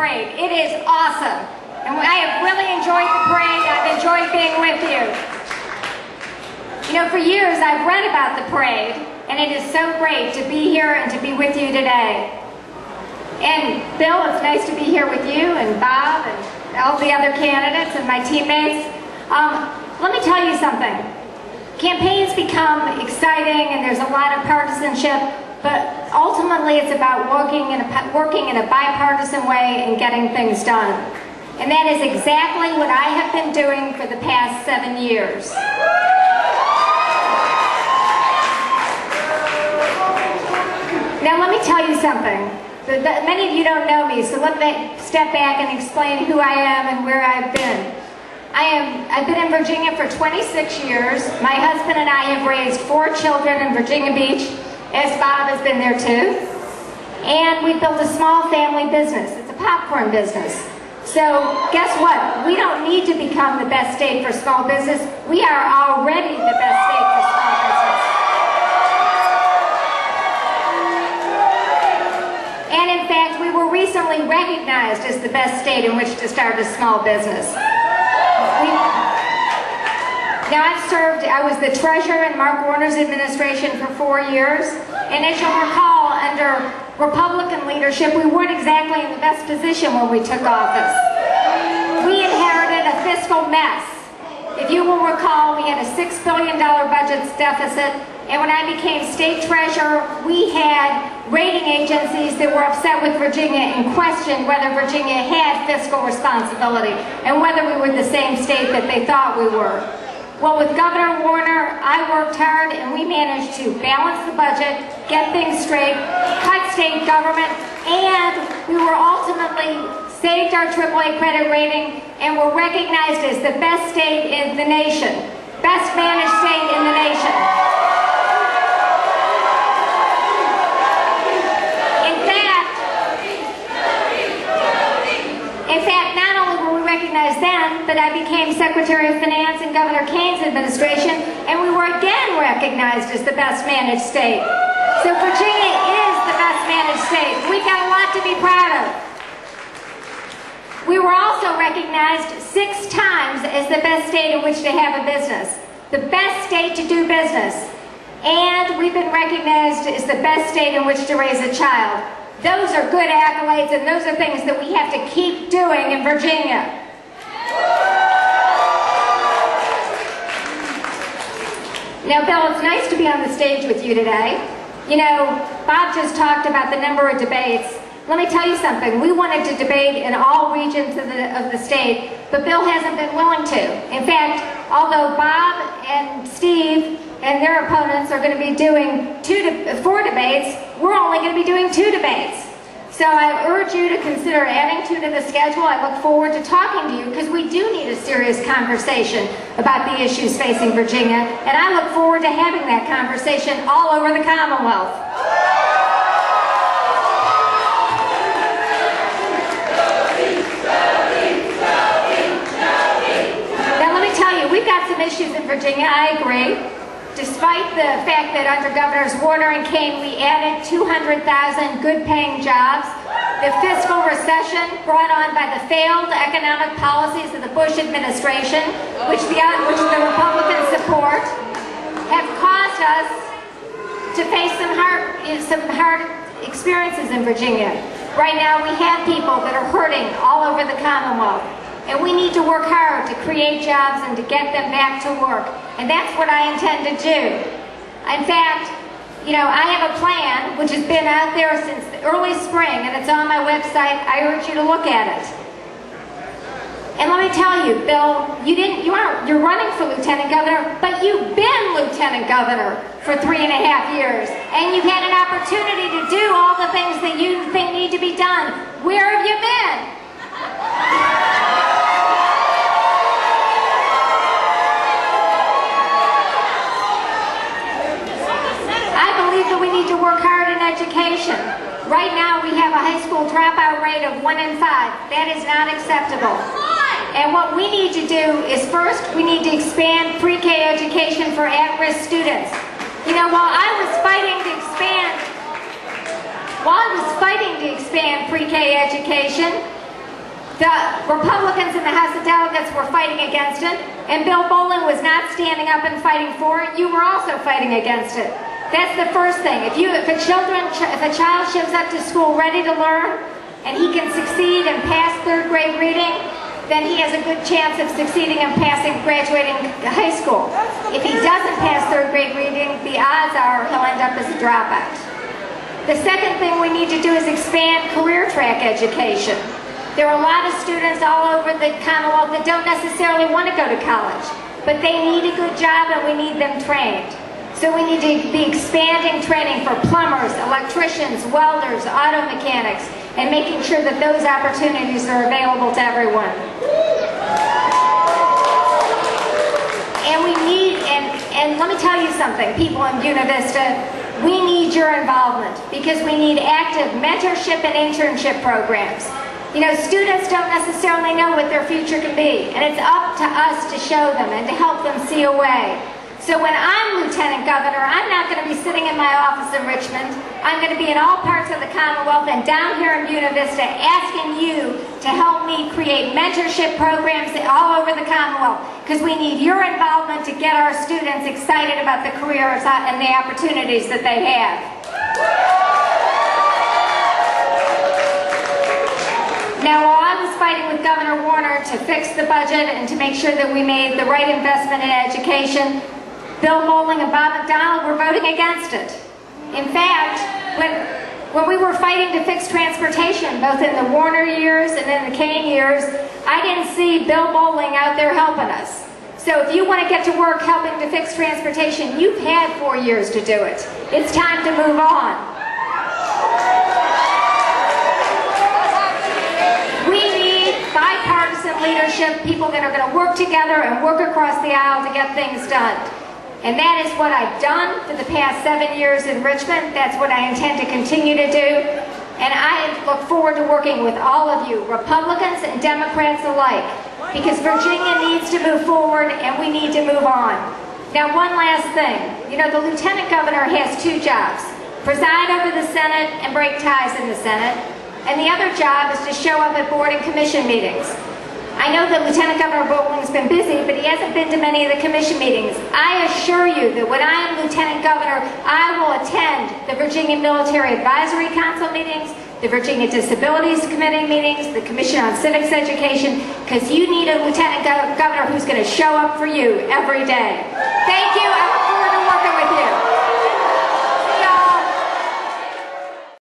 parade. It is awesome. And I have really enjoyed the parade. I've enjoyed being with you. You know, for years I've read about the parade, and it is so great to be here and to be with you today. And Bill, it's nice to be here with you and Bob and all the other candidates and my teammates. Let me tell you something. Campaigns become exciting and there's a lot of partisanship, but ultimately it's about working in a bipartisan way and getting things done. And that is exactly what I have been doing for the past 7 years. Now let me tell you something. Many of you don't know me, so let me step back and explain who I am and where I've been. I've been in Virginia for 26 years. My husband and I have raised 4 children in Virginia Beach, as Bob has been there too. And we built a small family business. It's a popcorn business. So guess what? We don't need to become the best state for small business. We are already the best state for small business. And in fact, we were recently recognized as the best state in which to start a small business. Now I was the treasurer in Mark Warner's administration for 4 years, and as you'll recall, under Republican leadership, we weren't exactly in the best position when we took office. We inherited a fiscal mess. If you will recall, we had a $6 billion budget deficit, and when I became state treasurer, we had rating agencies that were upset with Virginia and questioned whether Virginia had fiscal responsibility and whether we were the same state that they thought we were. Well, with Governor Warner, I worked hard and we managed to balance the budget, get things straight, cut state government, and we were ultimately saved our AAA credit rating and were recognized as the best state in the nation, best managed state in the nation. In fact, not only were we recognized then, but I became Secretary of Finance in Governor Kane's administration, and we were again recognized as the best managed state. So Virginia is the best managed state. We've got a lot to be proud of. We were also recognized 6 times as the best state in which to have a business, the best state to do business, and we've been recognized as the best state in which to raise a child. Those are good accolades, and those are things that we have to keep doing in Virginia. Now, Bill, it's nice to be on the stage with you today. You know, Bob just talked about the number of debates. Let me tell you something. We wanted to debate in all regions of the state, but Bill hasn't been willing to. In fact, although Bob and Steve and their opponents are going to be doing 4 debates, we're only going to be doing 2 debates. So I urge you to consider adding 2 to the schedule. I look forward to talking to you because we do need a serious conversation about the issues facing Virginia, and I look forward to having that conversation all over the Commonwealth. Now let me tell you, we've got some issues in Virginia, I agree. Despite the fact that under Governors Warner and Kane we added 200,000 good-paying jobs, the fiscal recession brought on by the failed economic policies of the Bush administration, which the Republicans support, have caused us to face some hard experiences in Virginia. Right now we have people that are hurting all over the Commonwealth. And we need to work hard to create jobs and to get them back to work. And that's what I intend to do. In fact, you know, I have a plan which has been out there since early spring, and it's on my website. I urge you to look at it. And let me tell you, Bill, you're running for Lieutenant Governor, but you've been Lieutenant Governor for 3.5 years. And you've had an opportunity to do all the things that you think need to be done. Where have you been? That we need to work hard in education. Right now we have a high school dropout rate of 1 in 5. That is not acceptable. And what we need to do is first we need to expand pre-K education for at-risk students. You know, while I was fighting to expand pre-K education, The Republicans in the House of Delegates were fighting against it, and Bill Bolling was not standing up and fighting for it. You were also fighting against it. That's the first thing. If a child shows up to school ready to learn, and he can succeed and pass third grade reading, then he has a good chance of succeeding and graduating high school. If he doesn't pass third grade reading, the odds are he'll end up as a dropout. The second thing we need to do is expand career track education. There are a lot of students all over the Commonwealth that don't necessarily want to go to college, but they need a good job and we need them trained. So we need to be expanding training for plumbers, electricians, welders, auto mechanics, and making sure that those opportunities are available to everyone. And we need, and let me tell you something, people in Buena Vista, we need your involvement because we need active mentorship and internship programs. You know, students don't necessarily know what their future can be, and it's up to us to show them and to help them see a way. So when I'm Lieutenant Governor, I'm not going to be sitting in my office in Richmond. I'm going to be in all parts of the Commonwealth and down here in Buena Vista asking you to help me create mentorship programs all over the Commonwealth because we need your involvement to get our students excited about the careers and the opportunities that they have. Now, while I was fighting with Governor Warner to fix the budget and to make sure that we made the right investment in education, Bill Bolling and Bob McDonald were voting against it. In fact, when we were fighting to fix transportation, both in the Warner years and in the Kane years, I didn't see Bill Bolling out there helping us. So if you want to get to work helping to fix transportation, you've had 4 years to do it. It's time to move on. Bipartisan leadership, people that are going to work together and work across the aisle to get things done. And that is what I've done for the past 7 years in Richmond. That's what I intend to continue to do. And I look forward to working with all of you, Republicans and Democrats alike, because Virginia needs to move forward and we need to move on. Now, one last thing. You know, the Lieutenant Governor has 2 jobs: preside over the Senate and break ties in the Senate. And the other job is to show up at board and commission meetings. I know that Lieutenant Governor Bolling's been busy, but he hasn't been to many of the commission meetings. I assure you that when I am Lieutenant Governor, I will attend the Virginia Military Advisory Council meetings, the Virginia Disabilities Committee meetings, the Commission on Civics Education, because you need a Lieutenant Governor who's going to show up for you every day. Thank you. I look forward to working with you.